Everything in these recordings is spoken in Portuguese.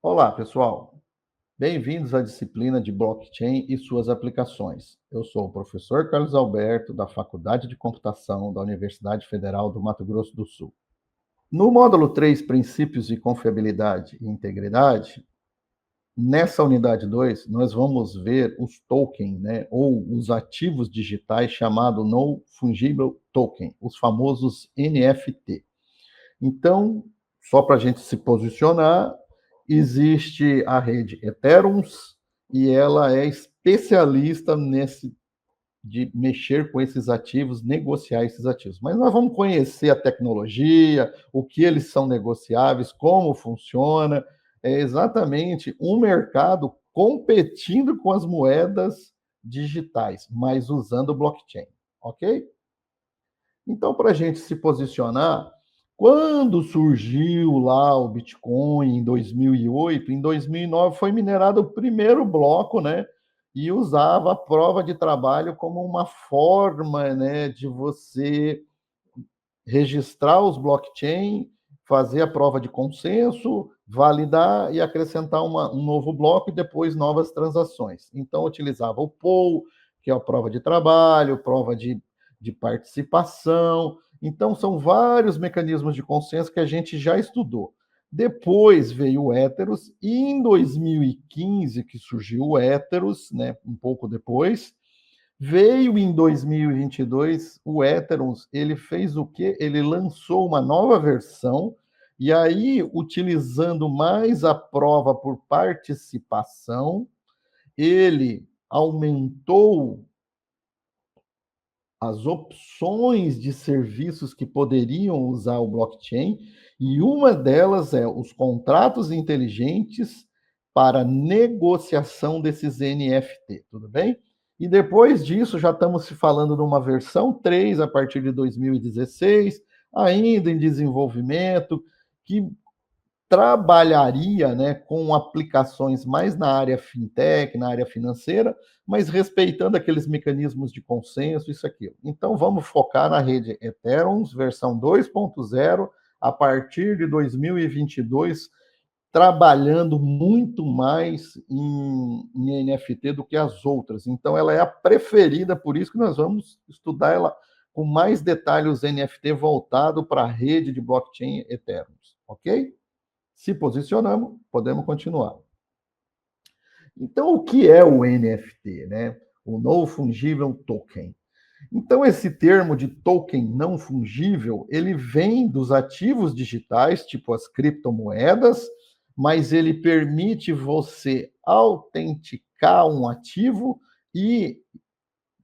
Olá, pessoal. Bem-vindos à disciplina de Blockchain e suas aplicações. Eu sou o professor Carlos Alberto, da Faculdade de Computação da Universidade Federal do Mato Grosso do Sul. No módulo 3, Princípios de Confiabilidade e Integridade, nessa unidade 2, nós vamos ver os tokens, ou os ativos digitais chamado Non-Fungible Token, os famosos NFT. Então, só para a gente se posicionar, existe a rede Ethereum e ela é especialista de mexer com esses ativos, negociar esses ativos. Mas nós vamos conhecer a tecnologia, o que eles são negociáveis, como funciona. É exatamente um mercado competindo com as moedas digitais, mas usando o blockchain, ok? Então, para a gente se posicionar, quando surgiu lá o Bitcoin em 2008, em 2009 foi minerado o primeiro bloco, né? E usava a prova de trabalho como uma forma, né, de você registrar os blockchain, fazer a prova de consenso, validar e acrescentar um novo bloco e depois novas transações. Então, utilizava o pool, que é a prova de trabalho, prova de participação. Então, são vários mecanismos de consenso que a gente já estudou. Depois veio o Ethereum, e em 2015 que surgiu o Ethereum, né, um pouco depois, veio em 2022 o Ethereum, ele fez o quê? Ele lançou uma nova versão, e aí, utilizando mais a prova por participação, ele aumentou as opções de serviços que poderiam usar o blockchain, e uma delas é os contratos inteligentes para negociação desses NFT, tudo bem? E depois disso, já estamos se falando de uma versão 3 a partir de 2016, ainda em desenvolvimento, que trabalharia, né, com aplicações mais na área fintech, na área financeira, mas respeitando aqueles mecanismos de consenso, isso aqui. Então, vamos focar na rede Ethereum, versão 2.0, a partir de 2022, trabalhando muito mais em NFT do que as outras. Então, ela é a preferida, por isso que nós vamos estudar ela com mais detalhes, os NFT voltado para a rede de blockchain Ethereum, ok? Se posicionamos, podemos continuar. Então, o que é o NFT, né? O não fungível token. Então, esse termo de token não fungível, ele vem dos ativos digitais, tipo as criptomoedas, mas ele permite você autenticar um ativo e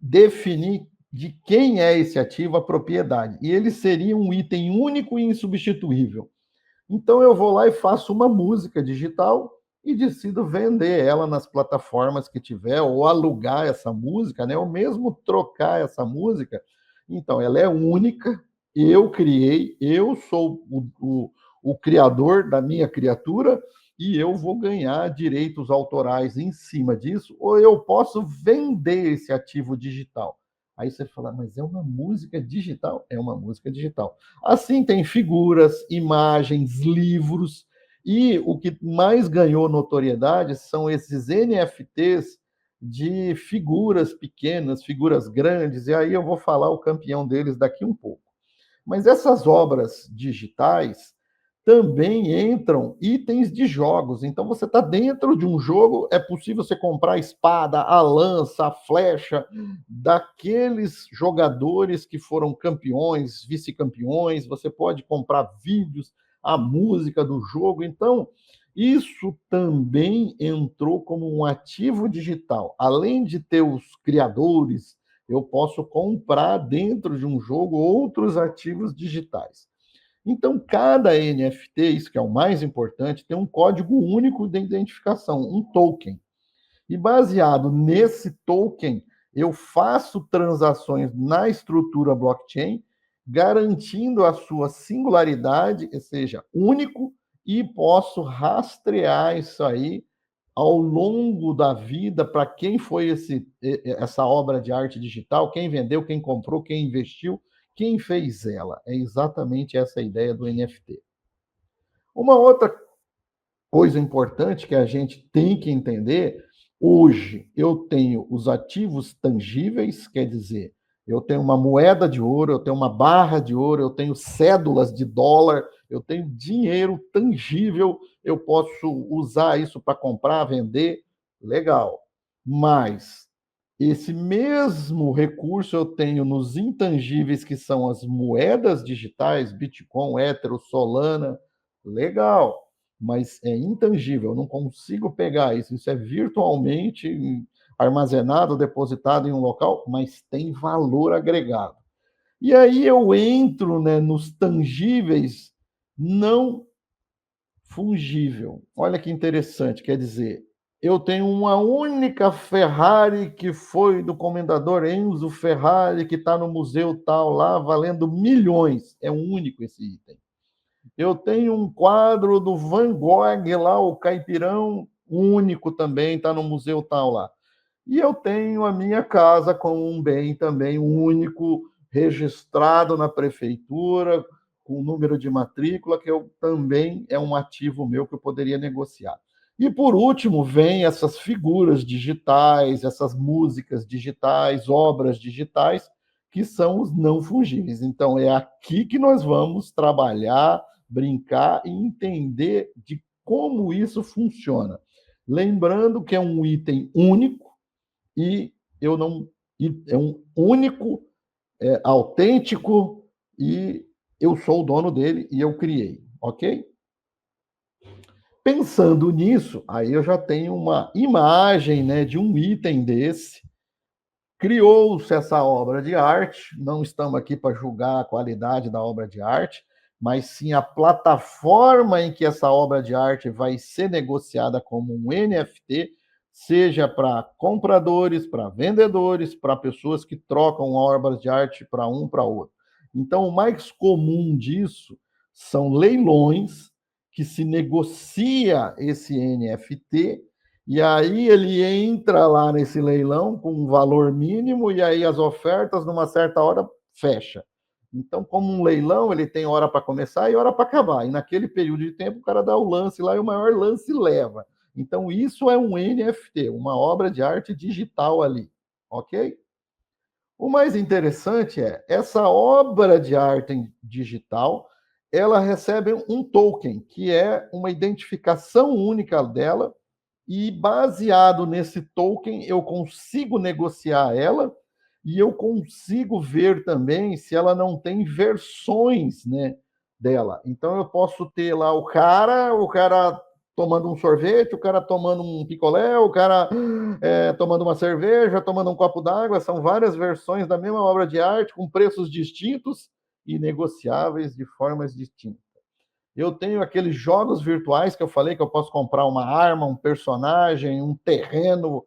definir de quem é esse ativo, a propriedade. E ele seria um item único e insubstituível. Então eu vou lá e faço uma música digital e decido vender ela nas plataformas que tiver, ou alugar essa música, né? Ou mesmo trocar essa música. Então, ela é única, eu criei, eu sou o criador da minha criatura e eu vou ganhar direitos autorais em cima disso, ou eu posso vender esse ativo digital. Aí você fala, mas é uma música digital? É uma música digital. Assim, tem figuras, imagens, livros, e o que mais ganhou notoriedade são esses NFTs de figuras pequenas, figuras grandes, e aí eu vou falar o campeão deles daqui um pouco. Mas essas obras digitais também entram itens de jogos. Então, você está dentro de um jogo, é possível você comprar a espada, a lança, a flecha daqueles jogadores que foram campeões, vice-campeões. Você pode comprar vídeos, a música do jogo. Então, isso também entrou como um ativo digital. Além de ter os criadores, eu posso comprar dentro de um jogo outros ativos digitais. Então, cada NFT, isso que é o mais importante, tem um código único de identificação, um token. E baseado nesse token, eu faço transações na estrutura blockchain, garantindo a sua singularidade, ou seja, único, e posso rastrear isso aí ao longo da vida para quem foi essa obra de arte digital, quem vendeu, quem comprou, quem investiu, quem fez ela. É exatamente essa a ideia do NFT. Uma outra coisa importante que a gente tem que entender, hoje eu tenho os ativos tangíveis, quer dizer, eu tenho uma moeda de ouro, eu tenho uma barra de ouro, eu tenho cédulas de dólar, eu tenho dinheiro tangível, eu posso usar isso para comprar, vender, legal. Mas esse mesmo recurso eu tenho nos intangíveis, que são as moedas digitais, Bitcoin, Ether, Solana, legal, mas é intangível, eu não consigo pegar isso. Isso é virtualmente armazenado, depositado em um local, mas tem valor agregado. E aí eu entro, né, nos tangíveis não fungível. Olha que interessante, quer dizer, eu tenho uma única Ferrari que foi do comendador Enzo Ferrari, que está no museu tal lá, valendo milhões. É único esse item. Eu tenho um quadro do Van Gogh lá, o Caipirão, único também, está no museu tal lá. E eu tenho a minha casa como um bem também único, registrado na prefeitura, com número de matrícula, que eu também é um ativo meu que eu poderia negociar. E por último, vem essas figuras digitais, essas músicas digitais, obras digitais, que são os não fungíveis. Então, é aqui que nós vamos trabalhar, brincar e entender de como isso funciona. Lembrando que é um item único, e eu não é um único, autêntico, e eu sou o dono dele e eu criei, ok? Pensando nisso, aí eu já tenho uma imagem, né, de um item desse. Criou-se essa obra de arte, não estamos aqui para julgar a qualidade da obra de arte, mas sim a plataforma em que essa obra de arte vai ser negociada como um NFT, seja para compradores, para vendedores, para pessoas que trocam obras de arte para um para outro. Então, o mais comum disso são leilões que se negocia esse NFT e aí ele entra lá nesse leilão com um valor mínimo e aí as ofertas, numa certa hora, fecha. Então, como um leilão, ele tem hora para começar e hora para acabar. E naquele período de tempo, o cara dá o lance lá e o maior lance leva. Então, isso é um NFT, uma obra de arte digital ali, ok? O mais interessante é, essa obra de arte digital, ela recebe um token, que é uma identificação única dela, e baseado nesse token eu consigo negociar ela e eu consigo ver também se ela não tem versões, né, dela. Então eu posso ter lá o cara tomando um sorvete, o cara tomando um picolé, o cara tomando uma cerveja, tomando um copo d'água. São várias versões da mesma obra de arte com preços distintos e negociáveis de formas distintas. Eu tenho aqueles jogos virtuais que eu falei que eu posso comprar uma arma, um personagem, um terreno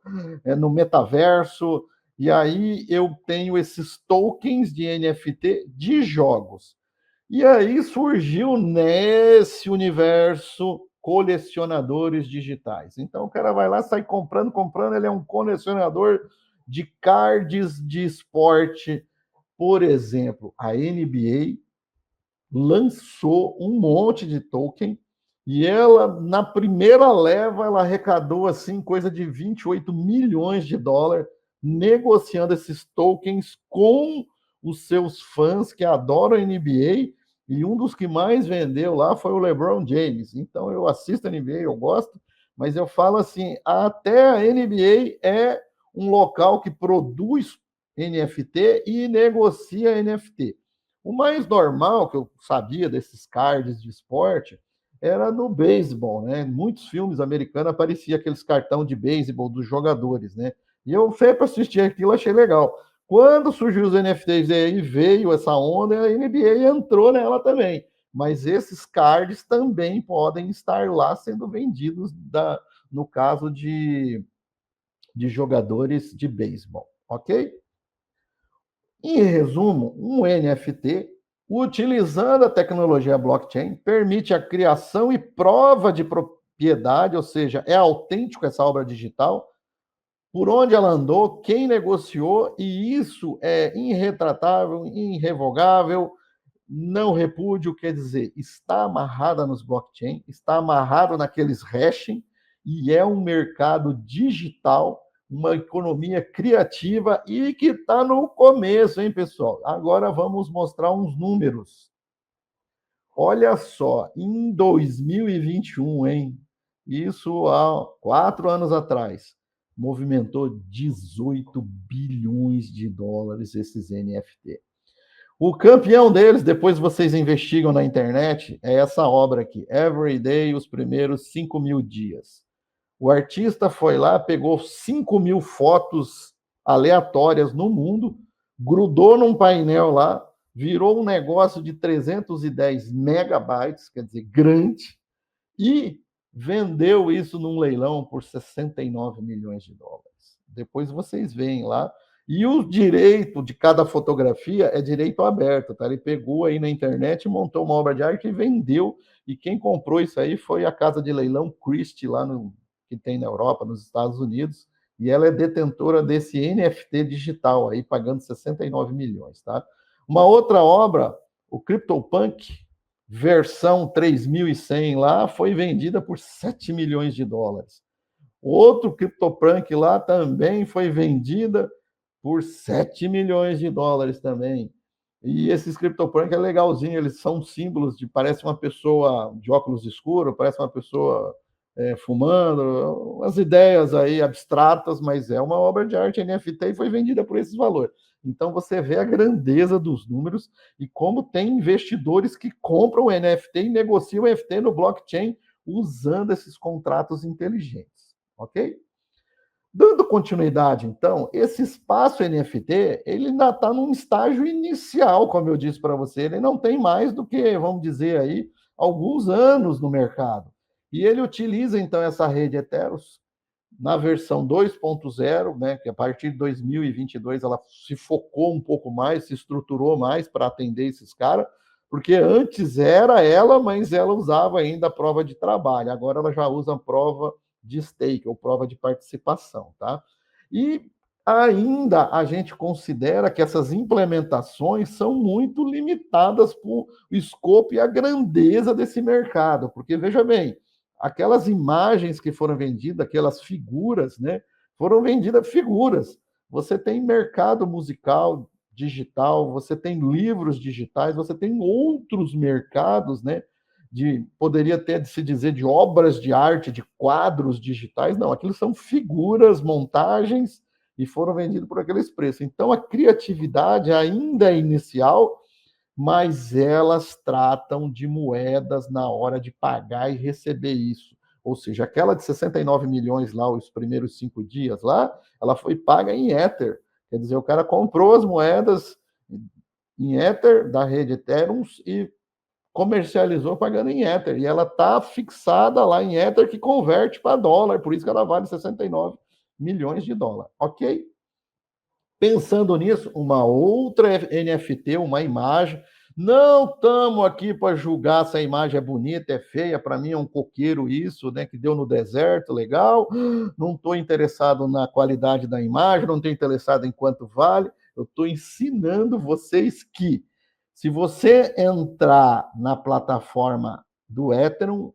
no metaverso. E aí eu tenho esses tokens de NFT de jogos. E aí surgiu nesse universo colecionadores digitais. Então o cara vai lá, sai comprando, comprando, ele é um colecionador de cards de esporte. Por exemplo, a NBA lançou um monte de token e ela, na primeira leva, ela arrecadou assim coisa de 28 milhões de dólares negociando esses tokens com os seus fãs que adoram a NBA, e um dos que mais vendeu lá foi o LeBron James. Então eu assisto a NBA, eu gosto, mas eu falo assim, até a NBA é um local que produz NFT e negocia NFT. O mais normal que eu sabia desses cards de esporte era no beisebol, né? Muitos filmes americanos aparecia aqueles cartão de beisebol dos jogadores, né? E eu fui para assistir aquilo, achei legal. Quando surgiu os NFTs aí, veio essa onda, a NBA entrou nela também. Mas esses cards também podem estar lá sendo vendidos no caso de jogadores de beisebol, ok? Em resumo, um NFT, utilizando a tecnologia blockchain, permite a criação e prova de propriedade, ou seja, é autêntico essa obra digital, por onde ela andou, quem negociou, e isso é irretratável, irrevogável, Não repúdio quer dizer está amarrada nos blockchain, está amarrado naqueles hashing e é um mercado digital, uma economia criativa e que está no começo, hein, pessoal? Agora vamos mostrar uns números. Olha só, em 2021, hein? Isso há 4 anos atrás, movimentou 18 bilhões de dólares esses NFT. O campeão deles, depois vocês investigam na internet, é essa obra aqui, Every Day, os primeiros 5.000 dias. O artista foi lá, pegou 5.000 fotos aleatórias no mundo, grudou num painel lá, virou um negócio de 310 megabytes, quer dizer, grande, e vendeu isso num leilão por 69 milhões de dólares. Depois vocês veem lá. E o direito de cada fotografia é direito aberto, tá? Ele pegou aí na internet, montou uma obra de arte e vendeu. E quem comprou isso aí foi a casa de leilão Christie, lá no, que tem na Europa, nos Estados Unidos. E ela é detentora desse NFT digital aí, pagando 69 milhões, tá? Uma outra obra, o CryptoPunk, versão 3100 lá, foi vendida por 7 milhões de dólares. Outro CryptoPunk lá também foi vendida por 7 milhões de dólares também. E esses CryptoPunk é legalzinho, eles são símbolos de, parece uma pessoa de óculos escuros, parece uma pessoa fumando, umas ideias aí abstratas, mas é uma obra de arte NFT e foi vendida por esses valores. Então você vê a grandeza dos números e como tem investidores que compram o NFT e negociam o NFT no blockchain usando esses contratos inteligentes, ok? Dando continuidade, então, esse espaço NFT, ele ainda está num estágio inicial, como eu disse para você, ele não tem mais do que, vamos dizer aí, alguns anos no mercado. E ele utiliza, então, essa rede Ethereum na versão 2.0, né, que a partir de 2022 ela se focou um pouco mais, se estruturou mais para atender esses caras, porque antes era ela, mas ela usava ainda a prova de trabalho, agora ela já usa a prova de stake, ou prova de participação, tá? E ainda a gente considera que essas implementações são muito limitadas por o escopo e a grandeza desse mercado, porque veja bem, aquelas imagens que foram vendidas, aquelas figuras, né? Foram vendidas figuras. Você tem mercado musical digital, você tem livros digitais, você tem outros mercados, né? Poderia até se dizer de obras de arte, de quadros digitais. Não, aquilo são figuras, montagens e foram vendidos por aqueles preços. Então a criatividade ainda é inicial, mas elas tratam de moedas na hora de pagar e receber isso. Ou seja, aquela de 69 milhões lá, os primeiros 5 dias lá, ela foi paga em Ether. Quer dizer, o cara comprou as moedas em Ether da rede Ethereum e comercializou pagando em Ether. E ela está fixada lá em Ether que converte para dólar, por isso que ela vale 69 milhões de dólares. Ok? Pensando nisso, uma outra NFT, uma imagem. Não estamos aqui para julgar se a imagem é bonita, é feia. Para mim é um coqueiro isso, né? Que deu no deserto, legal. Não estou interessado na qualidade da imagem, não estou interessado em quanto vale. Eu estou ensinando vocês que, se você entrar na plataforma do Ethereum,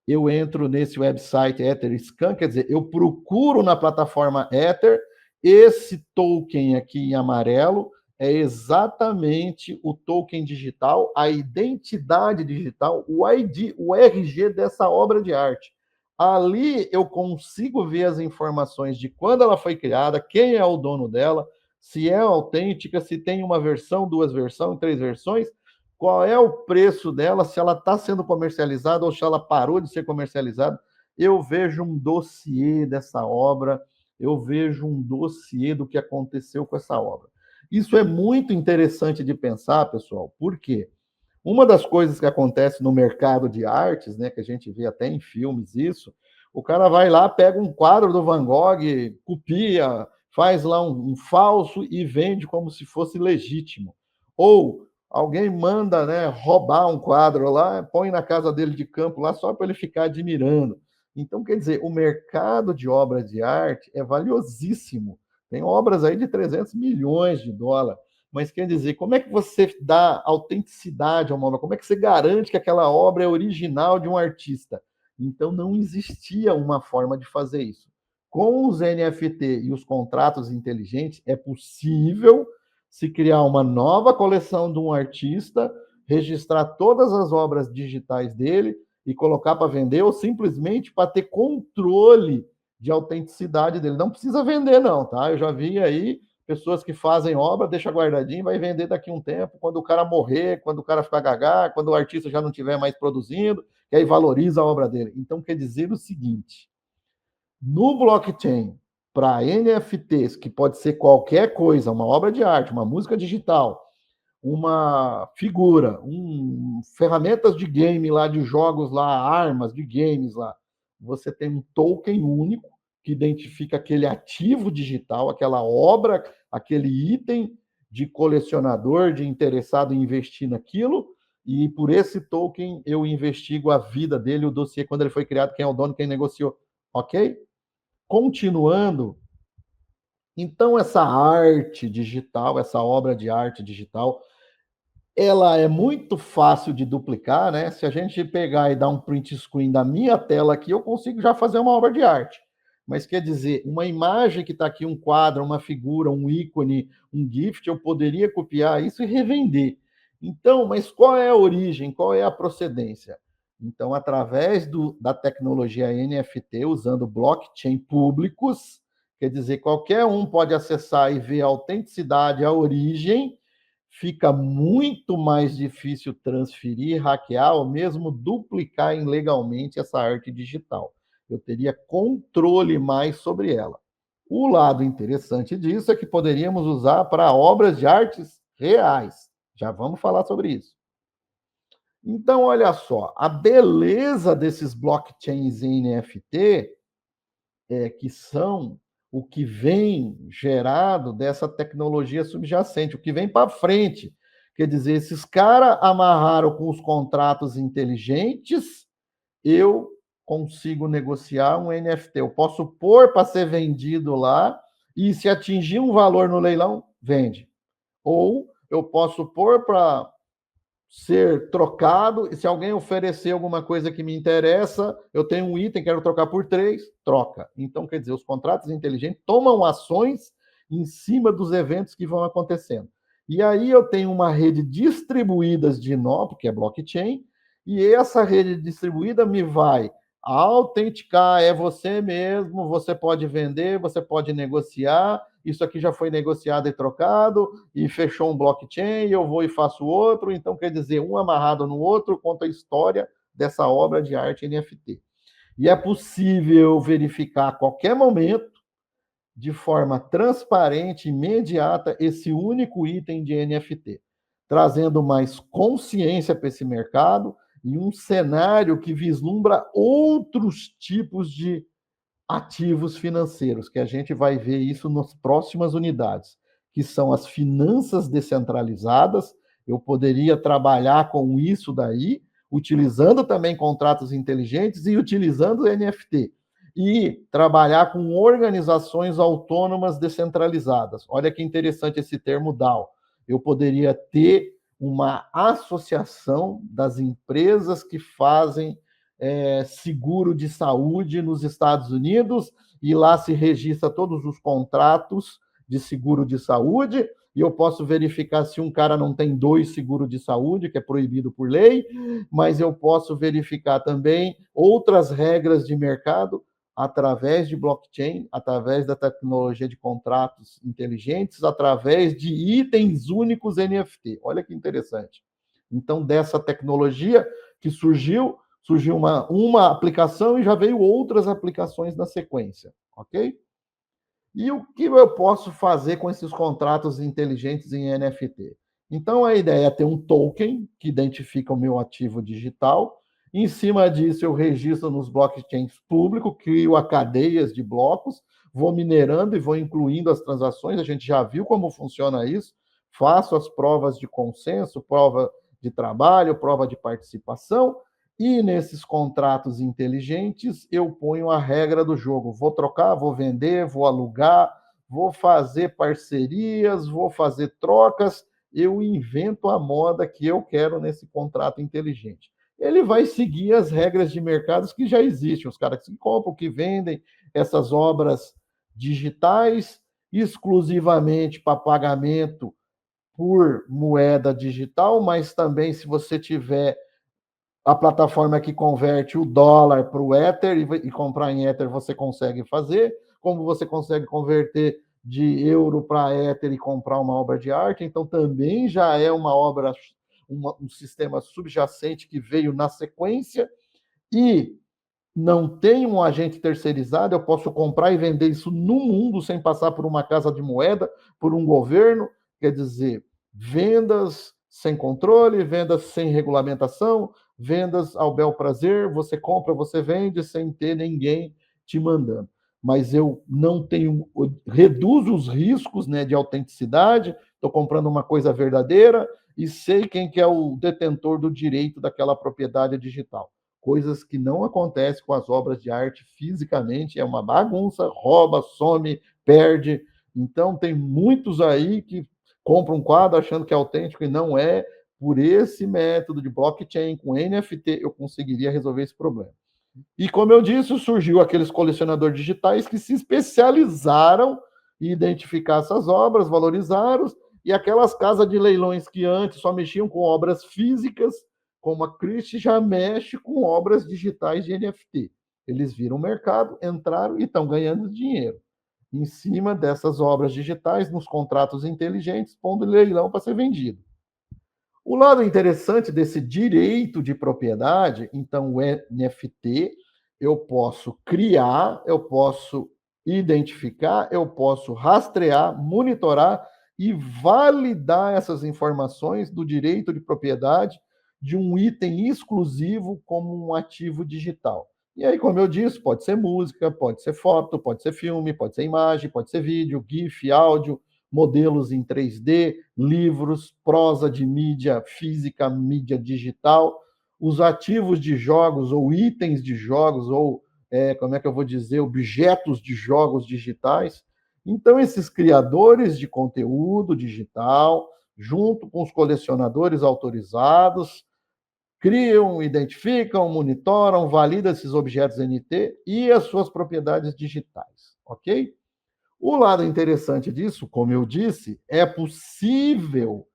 eu entro nesse website Etherscan, quer dizer, eu procuro na plataforma Ether, esse token aqui em amarelo é exatamente o token digital, a identidade digital, o ID, o RG dessa obra de arte. Ali eu consigo ver as informações de quando ela foi criada, quem é o dono dela, se é autêntica, se tem uma versão, duas versões, três versões, qual é o preço dela, se ela está sendo comercializada ou se ela parou de ser comercializada. Eu vejo um dossiê dessa obra, eu vejo um dossiê do que aconteceu com essa obra. Isso é muito interessante de pensar, pessoal, porque uma das coisas que acontece no mercado de artes, né, que a gente vê até em filmes isso, o cara vai lá, pega um quadro do Van Gogh, copia, faz lá um falso e vende como se fosse legítimo. Ou alguém manda, né, roubar um quadro lá, põe na casa dele de campo lá só para ele ficar admirando. Então, quer dizer, o mercado de obras de arte é valiosíssimo. Tem obras aí de 300 milhões de dólares. mas quer dizer, como é que você dá autenticidade a uma obra? Como é que você garante que aquela obra é original de um artista? Então, não existia uma forma de fazer isso. Com os NFT e os contratos inteligentes, é possível se criar uma nova coleção de um artista, registrar todas as obras digitais dele e colocar para vender, ou simplesmente para ter controle de autenticidade dele. Não precisa vender, não, tá? Eu já vi aí pessoas que fazem obra, deixa guardadinho, vai vender daqui a um tempo, quando o cara morrer, quando o cara ficar gagá, quando o artista já não estiver mais produzindo, e aí valoriza a obra dele. Então, quer dizer o seguinte, no blockchain, para NFTs, que pode ser qualquer coisa, uma obra de arte, uma música digital, uma figura, ferramentas de game lá, de jogos lá, armas de games lá, você tem um token único que identifica aquele ativo digital, aquela obra, aquele item de colecionador, de interessado em investir naquilo, e por esse token eu investigo a vida dele, o dossiê, quando ele foi criado, quem é o dono, quem negociou, ok? Continuando, então essa arte digital, essa obra de arte digital, ela é muito fácil de duplicar, né? Se a gente pegar e dar um print screen da minha tela aqui, eu consigo já fazer uma obra de arte. Mas quer dizer, uma imagem que está aqui, um quadro, uma figura, um ícone, um gift, eu poderia copiar isso e revender. Então, mas qual é a origem? Qual é a procedência? Então, através da tecnologia NFT, usando blockchain públicos, quer dizer, qualquer um pode acessar e ver a autenticidade, a origem, fica muito mais difícil transferir, hackear ou mesmo duplicar ilegalmente essa arte digital. Eu teria controle mais sobre ela. O lado interessante disso é que poderíamos usar para obras de artes reais. Já vamos falar sobre isso. Então, olha só, a beleza desses blockchains em NFT que são o que vem gerado dessa tecnologia subjacente, o que vem para frente. Quer dizer, esses caras amarraram com os contratos inteligentes, eu consigo negociar um NFT. Eu posso pôr para ser vendido lá, e se atingir um valor no leilão, vende. Ou eu posso pôr para ser trocado, e se alguém oferecer alguma coisa que me interessa, eu tenho um item, quero trocar por 3, troca. Então, quer dizer, os contratos inteligentes tomam ações em cima dos eventos que vão acontecendo. E aí eu tenho uma rede distribuída de nó, porque é blockchain, e essa rede distribuída me vai autenticar, é você mesmo, você pode vender, você pode negociar, isso aqui já foi negociado e trocado, e fechou um blockchain, eu vou e faço outro, então quer dizer, um amarrado no outro conta a história dessa obra de arte NFT. E é possível verificar a qualquer momento, de forma transparente, imediata, esse único item de NFT, trazendo mais consciência para esse mercado e um cenário que vislumbra outros tipos de ativos financeiros, que a gente vai ver isso nas próximas unidades, que são as finanças descentralizadas. Eu poderia trabalhar com isso daí, utilizando também contratos inteligentes e utilizando o NFT. E trabalhar com organizações autônomas descentralizadas. Olha que interessante esse termo DAO. Eu poderia ter uma associação das empresas que fazem seguro de saúde nos Estados Unidos, e lá se registra todos os contratos de seguro de saúde, e eu posso verificar se um cara não tem 2 seguros de saúde, que é proibido por lei, mas eu posso verificar também outras regras de mercado através de blockchain, através da tecnologia de contratos inteligentes, através de itens únicos NFT. Olha que interessante. Então, dessa tecnologia que surgiu uma aplicação e já veio outras aplicações na sequência, ok? E o que eu posso fazer com esses contratos inteligentes em NFT? Então, a ideia é ter um token que identifica o meu ativo digital. Em cima disso, eu registro nos blockchains públicos, crio a cadeias de blocos, vou minerando e vou incluindo as transações. A gente já viu como funciona isso. Faço as provas de consenso, prova de trabalho, prova de participação. E nesses contratos inteligentes, eu ponho a regra do jogo. Vou trocar, vou vender, vou alugar, vou fazer parcerias, vou fazer trocas, eu invento a moda que eu quero nesse contrato inteligente. Ele vai seguir as regras de mercados que já existem, os caras que compram, que vendem essas obras digitais exclusivamente para pagamento por moeda digital, mas também se você tiver a plataforma que converte o dólar para o Ether e comprar em Ether, você consegue fazer, como você consegue converter de euro para Ether e comprar uma obra de arte, então também já é uma obra, um sistema subjacente que veio na sequência, e não tem um agente terceirizado, eu posso comprar e vender isso no mundo sem passar por uma casa de moeda, por um governo, quer dizer, vendas sem controle, vendas sem regulamentação, vendas ao bel prazer, você compra, você vende sem ter ninguém te mandando. Mas eu não tenho, reduzo os riscos, né, de autenticidade, estou comprando uma coisa verdadeira e sei quem que é o detentor do direito daquela propriedade digital. Coisas que não acontecem com as obras de arte fisicamente, é uma bagunça, rouba, some, perde. Então, tem muitos aí que compram um quadro achando que é autêntico e não é. Por esse método de blockchain com NFT, eu conseguiria resolver esse problema. E como eu disse, surgiu aqueles colecionadores digitais que se especializaram em identificar essas obras, valorizaram, e aquelas casas de leilões que antes só mexiam com obras físicas, como a Christie, já mexe com obras digitais de NFT. Eles viram o mercado, entraram e estão ganhando dinheiro em cima dessas obras digitais, nos contratos inteligentes, pondo leilão para ser vendido. O lado interessante desse direito de propriedade, então, o NFT, eu posso criar, eu posso identificar, eu posso rastrear, monitorar e validar essas informações do direito de propriedade de um item exclusivo como um ativo digital. E aí, como eu disse, pode ser música, pode ser foto, pode ser filme, pode ser imagem, pode ser vídeo, GIF, áudio, modelos em 3D, livros, prosa de mídia física, mídia digital, os ativos de jogos ou itens de jogos, ou, como é que eu vou dizer, objetos de jogos digitais. Então, esses criadores de conteúdo digital, junto com os colecionadores autorizados, criam, identificam, monitoram, validam esses objetos NFT e as suas propriedades digitais, ok? O lado interessante disso, como eu disse, é possível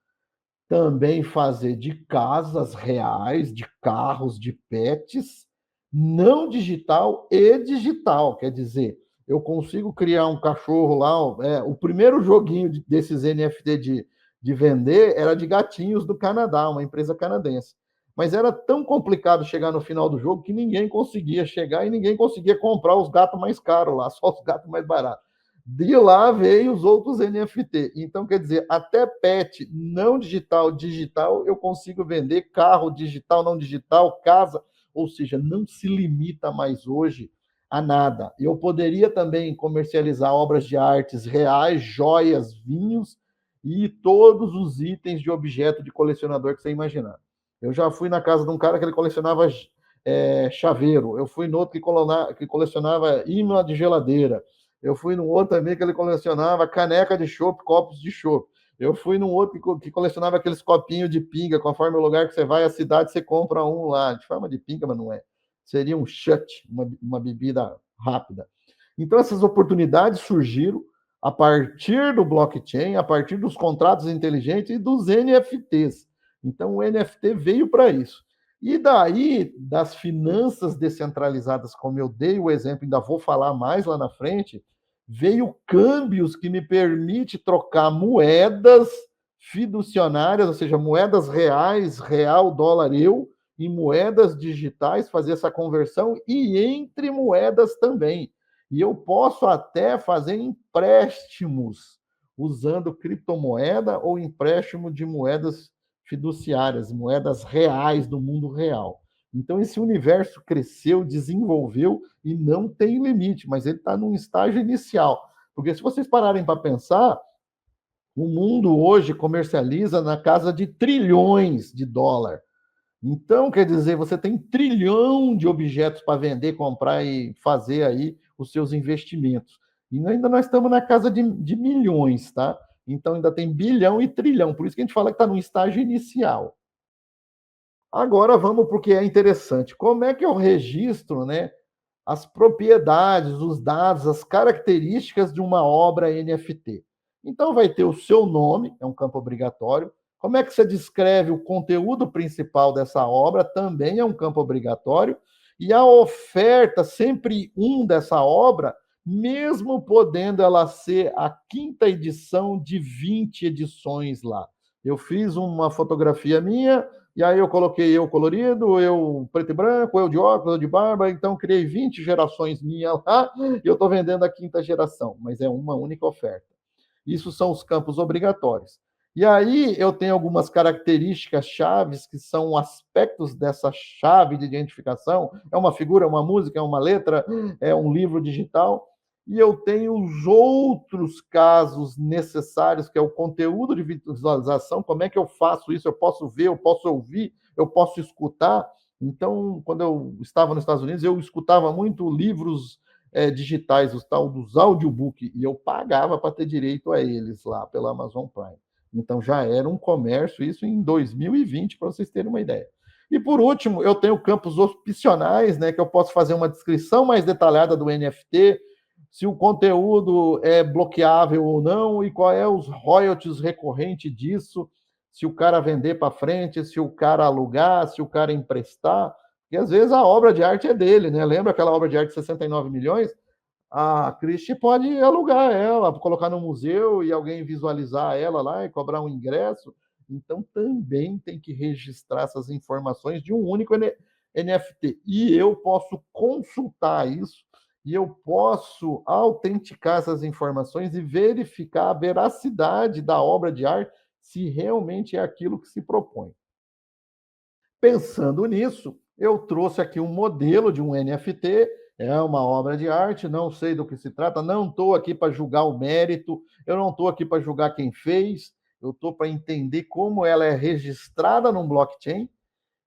também fazer de casas reais, de carros, de pets, não digital e digital. Quer dizer, eu consigo criar um cachorro lá. O primeiro joguinho desses NFT de vender era de gatinhos do Canadá, uma empresa canadense. Mas era tão complicado chegar no final do jogo que ninguém conseguia chegar e ninguém conseguia comprar os gatos mais caros lá, só os gatos mais baratos. De lá veio os outros NFT. Então, quer dizer, até pet não digital, digital, eu consigo vender carro digital, não digital, casa, ou seja, não se limita mais hoje a nada. Eu poderia também comercializar obras de artes reais, joias, vinhos e todos os itens de objeto de colecionador que você imaginar. Eu já fui na casa de um cara que ele colecionava chaveiro, eu fui no outro que colecionava imã de geladeira, eu fui num outro também que ele colecionava caneca de chopp, copos de chopp. Eu fui num outro que colecionava aqueles copinhos de pinga, conforme o lugar que você vai, a cidade, você compra um lá. De forma de pinga, mas não é. Seria um shut, uma bebida rápida. Então, essas oportunidades surgiram a partir do blockchain, a partir dos contratos inteligentes e dos NFTs. Então, o NFT veio para isso. E daí, das finanças descentralizadas, como eu dei o exemplo, ainda vou falar mais lá na frente, veio câmbios que me permite trocar moedas fiduciárias, ou seja, moedas reais, real, dólar, eu, em moedas digitais, fazer essa conversão e entre moedas também. E eu posso até fazer empréstimos usando criptomoeda ou empréstimo de moedas fiduciárias, moedas reais do mundo real. Então, esse universo cresceu, desenvolveu e não tem limite, mas ele está num estágio inicial. Porque se vocês pararem para pensar, o mundo hoje comercializa na casa de trilhões de dólares. Então, quer dizer, você tem trilhão de objetos para vender, comprar e fazer aí os seus investimentos. E ainda nós estamos na casa de milhões, tá? Então ainda tem bilhão e trilhão, por isso que a gente fala que está no estágio inicial. Agora vamos para o que é interessante. Como é que eu registro, né, as propriedades, os dados, as características de uma obra NFT? Então vai ter o seu nome, é um campo obrigatório. Como é que você descreve o conteúdo principal dessa obra? Também é um campo obrigatório. E a oferta, sempre um dessa obra, mesmo podendo ela ser a quinta edição de 20 edições lá. Eu fiz uma fotografia minha, e aí eu coloquei eu colorido, eu preto e branco, eu de óculos, eu de barba, então criei 20 gerações minhas lá, e eu estou vendendo a quinta geração, mas é uma única oferta. Isso são os campos obrigatórios. E aí eu tenho algumas características chaves que são aspectos dessa chave de identificação. É uma figura, é uma música, é uma letra, é um livro digital. E eu tenho os outros casos necessários, que é o conteúdo de visualização. Como é que eu faço isso? Eu posso ver, eu posso ouvir, eu posso escutar. Então, quando eu estava nos Estados Unidos, eu escutava muito livros digitais, os tal dos audiobook, e eu pagava para ter direito a eles lá pela Amazon Prime. Então já era um comércio, isso em 2020, para vocês terem uma ideia. E por último, eu tenho campos opcionais, né, que eu posso fazer uma descrição mais detalhada do NFT, se o conteúdo é bloqueável ou não, e qual é os royalties recorrentes disso, se o cara vender para frente, se o cara alugar, se o cara emprestar, porque às vezes a obra de arte é dele, né? Lembra aquela obra de arte de 69 milhões? A Christie pode alugar ela, colocar no museu e alguém visualizar ela lá e cobrar um ingresso. Então também tem que registrar essas informações de um único NFT. E eu posso consultar isso e eu posso autenticar essas informações e verificar a veracidade da obra de arte, se realmente é aquilo que se propõe. Pensando nisso, eu trouxe aqui um modelo de um NFT, é uma obra de arte, não sei do que se trata, não estou aqui para julgar o mérito, eu não estou aqui para julgar quem fez, eu estou para entender como ela é registrada num blockchain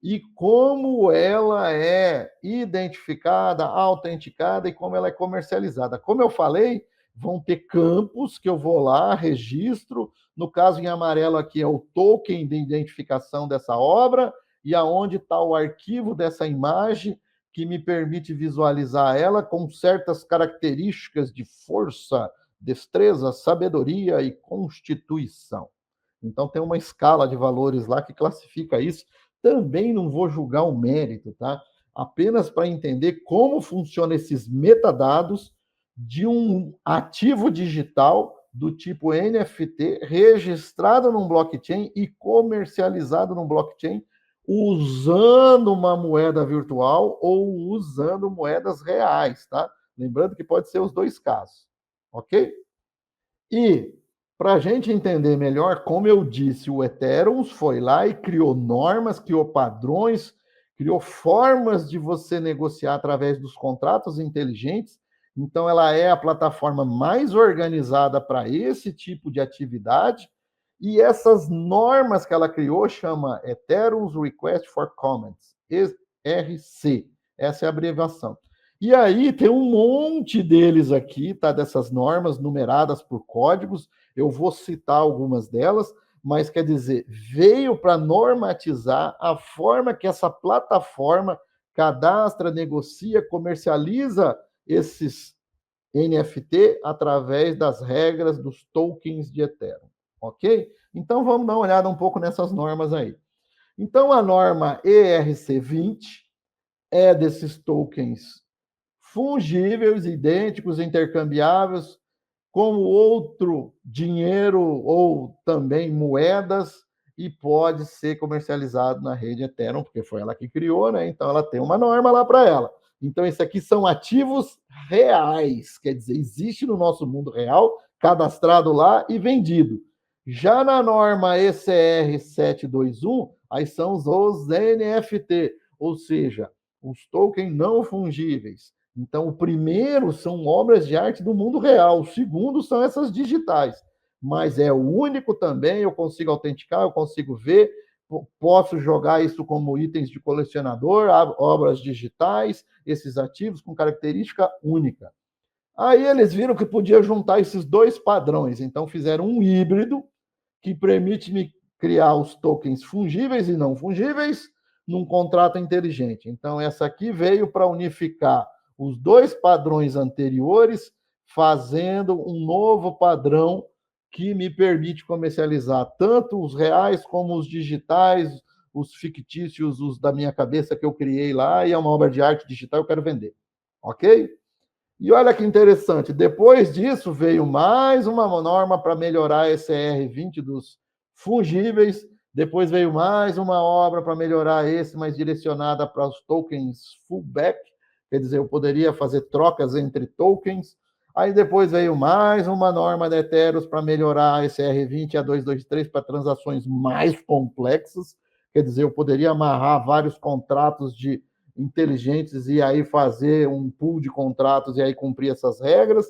e como ela é identificada, autenticada e como ela é comercializada. Como eu falei, vão ter campos que eu vou lá, registro. No caso em amarelo aqui é o token de identificação dessa obra e aonde está o arquivo dessa imagem que me permite visualizar ela com certas características de força, destreza, sabedoria e constituição. Então tem uma escala de valores lá que classifica isso. Também não vou julgar o mérito, tá? Apenas para entender como funcionam esses metadados de um ativo digital do tipo NFT registrado num blockchain e comercializado num blockchain usando uma moeda virtual ou usando moedas reais, tá? Lembrando que pode ser os dois casos, ok? E para a gente entender melhor, como eu disse, o Ethereum foi lá e criou normas, criou padrões, criou formas de você negociar através dos contratos inteligentes. Então, ela é a plataforma mais organizada para esse tipo de atividade. E essas normas que ela criou chama Ethereum's Request for Comments, ERC. Essa é a abreviação. E aí tem um monte deles aqui, tá? Dessas normas numeradas por códigos. Eu vou citar algumas delas, mas quer dizer, veio para normatizar a forma que essa plataforma cadastra, negocia, comercializa esses NFT através das regras dos tokens de Ethereum, ok? Então vamos dar uma olhada um pouco nessas normas aí. Então a norma ERC20 é desses tokens fungíveis, idênticos, intercambiáveis, como outro dinheiro ou também moedas, e pode ser comercializado na rede Ethereum, porque foi ela que criou, né? Então ela tem uma norma lá para ela. Então, isso aqui são ativos reais, quer dizer, existe no nosso mundo real, cadastrado lá e vendido. Já na norma ECR 721, aí são os NFT, ou seja, os tokens não fungíveis. Então, o primeiro são obras de arte do mundo real, o segundo são essas digitais. Mas é o único também, eu consigo autenticar, eu consigo ver, posso jogar isso como itens de colecionador, obras digitais, esses ativos com característica única. Aí eles viram que podia juntar esses dois padrões, então fizeram um híbrido que permite me criar os tokens fungíveis e não fungíveis num contrato inteligente. Então, essa aqui veio para unificar os dois padrões anteriores, fazendo um novo padrão que me permite comercializar tanto os reais como os digitais, os fictícios, os da minha cabeça que eu criei lá, e é uma obra de arte digital, eu quero vender. Ok? E olha que interessante, depois disso veio mais uma norma para melhorar a ECR20 dos fungíveis, depois veio mais uma obra para melhorar esse, mas direcionada para os tokens fullback, quer dizer, eu poderia fazer trocas entre tokens. Aí depois veio mais uma norma da Ethereum para melhorar a ECR20 e a 223 para transações mais complexas, quer dizer, eu poderia amarrar vários contratos de inteligentes e aí fazer um pool de contratos e aí cumprir essas regras.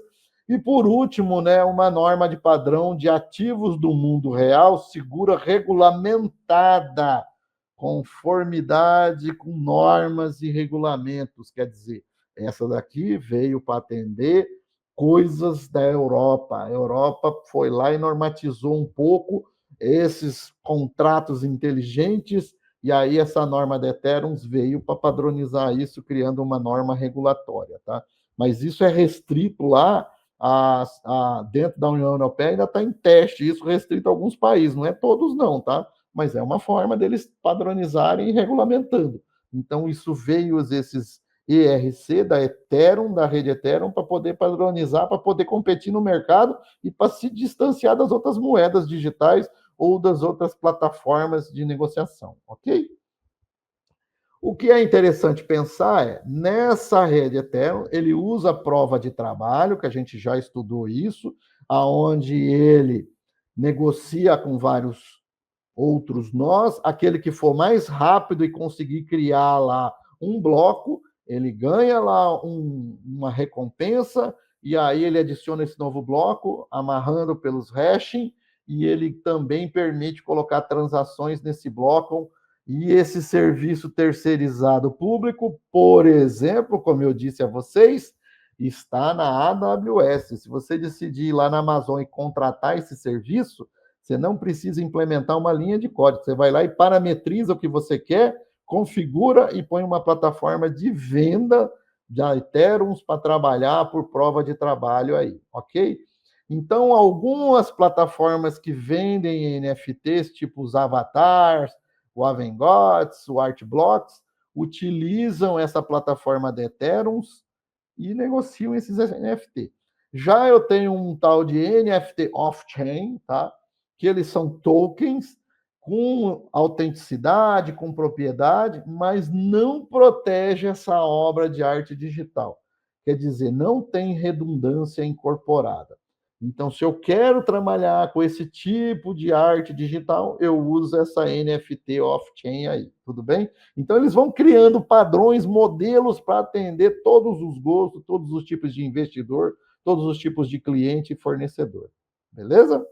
E por último, né, uma norma de padrão de ativos do mundo real segura regulamentada, conformidade com normas e regulamentos. Quer dizer, essa daqui veio para atender coisas da Europa. A Europa foi lá e normatizou um pouco esses contratos inteligentes e aí essa norma da Ethereum veio para padronizar isso, criando uma norma regulatória, tá? Mas isso é restrito lá dentro da União Europeia, ainda está em teste, isso restrito a alguns países, não é todos não, tá? Mas é uma forma deles padronizarem e regulamentando. Então, isso veio esses ERC da Ethereum, da rede Ethereum, para poder padronizar, para poder competir no mercado e para se distanciar das outras moedas digitais ou das outras plataformas de negociação, ok? O que é interessante pensar é, nessa rede Ethereum, ele usa a prova de trabalho, que a gente já estudou isso, aonde ele negocia com vários outros nós, aquele que for mais rápido e conseguir criar lá um bloco, ele ganha lá uma recompensa, e aí ele adiciona esse novo bloco, amarrando pelos hashing, e ele também permite colocar transações nesse bloco, e esse serviço terceirizado público, por exemplo, como eu disse a vocês, está na AWS. Se você decidir ir lá na Amazon e contratar esse serviço, você não precisa implementar uma linha de código. Você vai lá e parametriza o que você quer, configura e põe uma plataforma de venda de Ethereum para trabalhar por prova de trabalho aí, ok? Então, algumas plataformas que vendem NFTs, tipo os avatars, o Avengots, o Artblocks, utilizam essa plataforma de Ethereum e negociam esses NFT. Já eu tenho um tal de NFT off-chain, tá? Que eles são tokens com autenticidade, com propriedade, mas não protege essa obra de arte digital. Quer dizer, não tem redundância incorporada. Então, se eu quero trabalhar com esse tipo de arte digital, eu uso essa NFT off-chain aí, tudo bem? Então, eles vão criando padrões, modelos para atender todos os gostos, todos os tipos de investidor, todos os tipos de cliente e fornecedor. Beleza?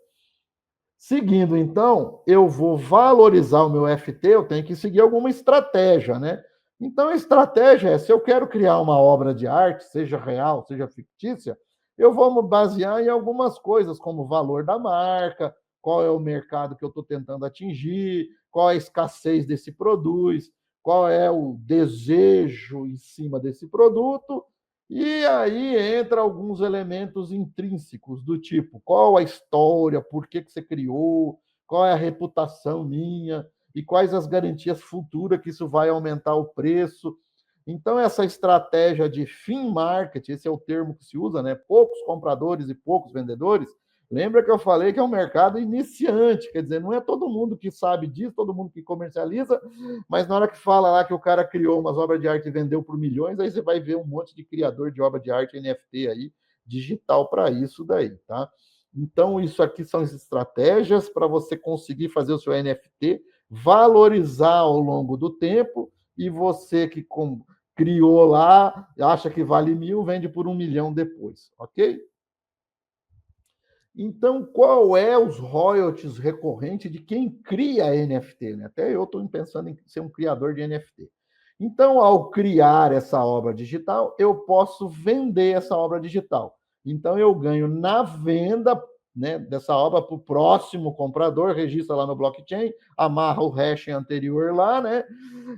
Seguindo, então, eu vou valorizar o meu FT, eu tenho que seguir alguma estratégia, né? Então, a estratégia é, se eu quero criar uma obra de arte, seja real, seja fictícia, eu vou me basear em algumas coisas, como o valor da marca, qual é o mercado que eu estou tentando atingir, qual é a escassez desse produto, qual é o desejo em cima desse produto, e aí entra alguns elementos intrínsecos do tipo, qual a história, por que você criou, qual é a reputação minha e quais as garantias futuras que isso vai aumentar o preço. Então, essa estratégia de fin market, esse é o termo que se usa, né? Poucos compradores e poucos vendedores. Lembra que eu falei que é um mercado iniciante, quer dizer, não é todo mundo que sabe disso, todo mundo que comercializa, mas na hora que fala lá que o cara criou umas obras de arte e vendeu por milhões, aí você vai ver um monte de criador de obra de arte NFT aí, digital para isso daí, tá? Então, isso aqui são as estratégias para você conseguir fazer o seu NFT, valorizar ao longo do tempo, e você que criou lá, acha que vale 1.000, vende por 1 milhão depois, ok? Então, qual é os royalties recorrentes de quem cria NFT? Né? Até eu estou pensando em ser um criador de NFT. Então, ao criar essa obra digital, eu posso vender essa obra digital. Então, eu ganho na venda, né, dessa obra para o próximo comprador, registra lá no blockchain, amarra o hash anterior lá, né?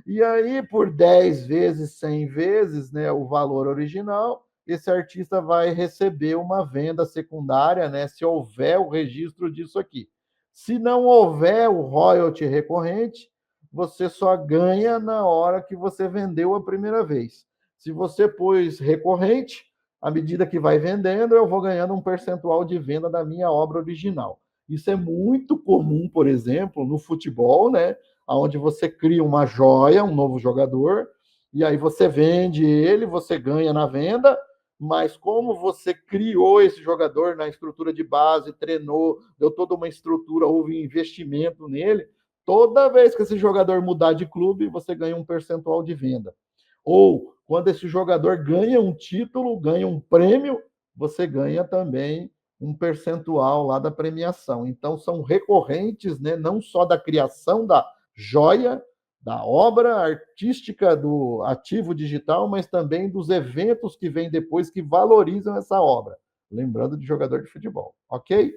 E aí, por 10 vezes, 100 vezes, né, o valor original, esse artista vai receber uma venda secundária, né, se houver o registro disso aqui. Se não houver o royalty recorrente, você só ganha na hora que você vendeu a primeira vez. Se você pôs recorrente, à medida que vai vendendo, eu vou ganhando um percentual de venda da minha obra original. Isso é muito comum, por exemplo, no futebol, né? Onde você cria uma joia, um novo jogador, e aí você vende ele, você ganha na venda, mas como você criou esse jogador na estrutura de base, treinou, deu toda uma estrutura, houve investimento nele, toda vez que esse jogador mudar de clube, você ganha um percentual de venda. Ou quando esse jogador ganha um título, ganha um prêmio, você ganha também um percentual lá da premiação. Então são recorrentes, né, não só da criação da joia, da obra artística do ativo digital, mas também dos eventos que vêm depois que valorizam essa obra. Lembrando de jogador de futebol, ok?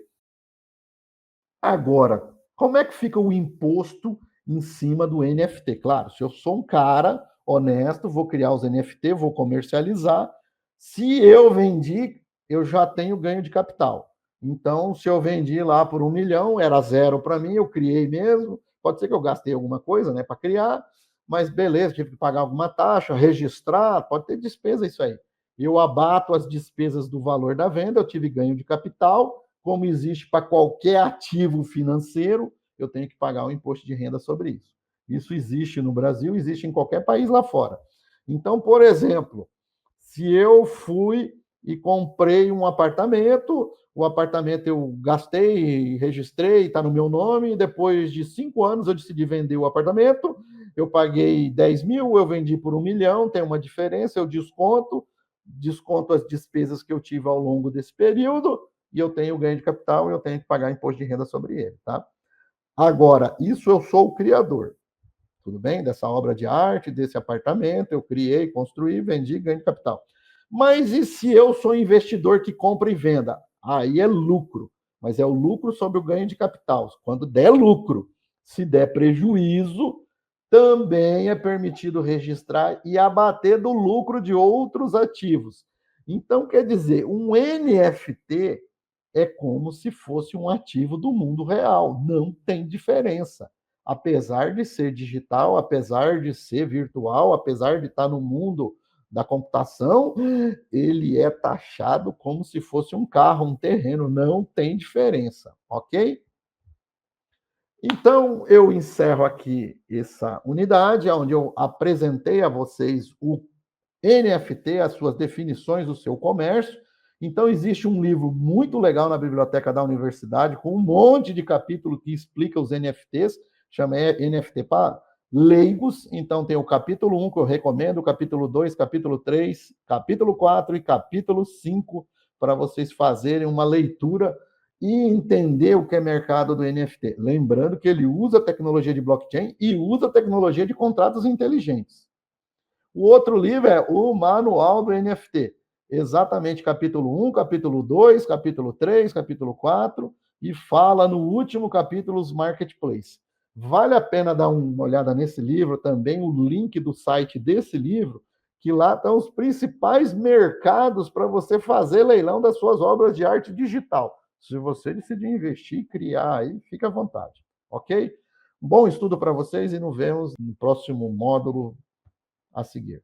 Agora, como é que fica o imposto em cima do NFT? Claro, se eu sou um cara honesto, vou criar os NFT, vou comercializar. Se eu vendi, eu já tenho ganho de capital. Então, se eu vendi lá por 1 milhão, era zero para mim, eu criei mesmo. Pode ser que eu gastei alguma coisa, né, para criar, mas beleza, tive que pagar alguma taxa, registrar, pode ter despesa isso aí. Eu abato as despesas do valor da venda, eu tive ganho de capital, como existe para qualquer ativo financeiro, eu tenho que pagar o imposto de renda sobre isso. Isso existe no Brasil, existe em qualquer país lá fora. Então, por exemplo, se eu fui e comprei um apartamento, o apartamento eu gastei, registrei, está no meu nome, e depois de 5 anos eu decidi vender o apartamento, eu paguei 10 mil, eu vendi por 1 milhão, tem uma diferença, eu desconto as despesas que eu tive ao longo desse período, e eu tenho ganho de capital e eu tenho que pagar imposto de renda sobre ele, tá? Agora, isso eu sou o criador, tudo bem? Dessa obra de arte, desse apartamento, eu criei, construí, vendi, ganho de capital. Mas e se eu sou investidor que compra e venda? Aí é lucro, mas é o lucro sobre o ganho de capital. Quando der lucro, se der prejuízo, também é permitido registrar e abater do lucro de outros ativos. Então, quer dizer, um NFT é como se fosse um ativo do mundo real, não tem diferença. Apesar de ser digital, apesar de ser virtual, apesar de estar no mundo da computação, ele é taxado como se fosse um carro, um terreno, não tem diferença, ok? Então, eu encerro aqui essa unidade, onde eu apresentei a vocês o NFT, as suas definições do seu comércio. Então, existe um livro muito legal na biblioteca da universidade, com um monte de capítulo que explica os NFTs, chama NFT para leigos. Então, tem o capítulo 1, que eu recomendo, o capítulo 2, capítulo 3, capítulo 4 e capítulo 5, para vocês fazerem uma leitura e entender o que é mercado do NFT. Lembrando que ele usa tecnologia de blockchain e usa tecnologia de contratos inteligentes. O outro livro é o Manual do NFT. Exatamente capítulo 1, capítulo 2, capítulo 3, capítulo 4, e fala no último capítulo os marketplaces. Vale a pena dar uma olhada nesse livro, também o link do site desse livro, que lá estão os principais mercados para você fazer leilão das suas obras de arte digital. Se você decidir investir e criar aí, fica à vontade, ok? Um bom estudo para vocês e nos vemos no próximo módulo a seguir.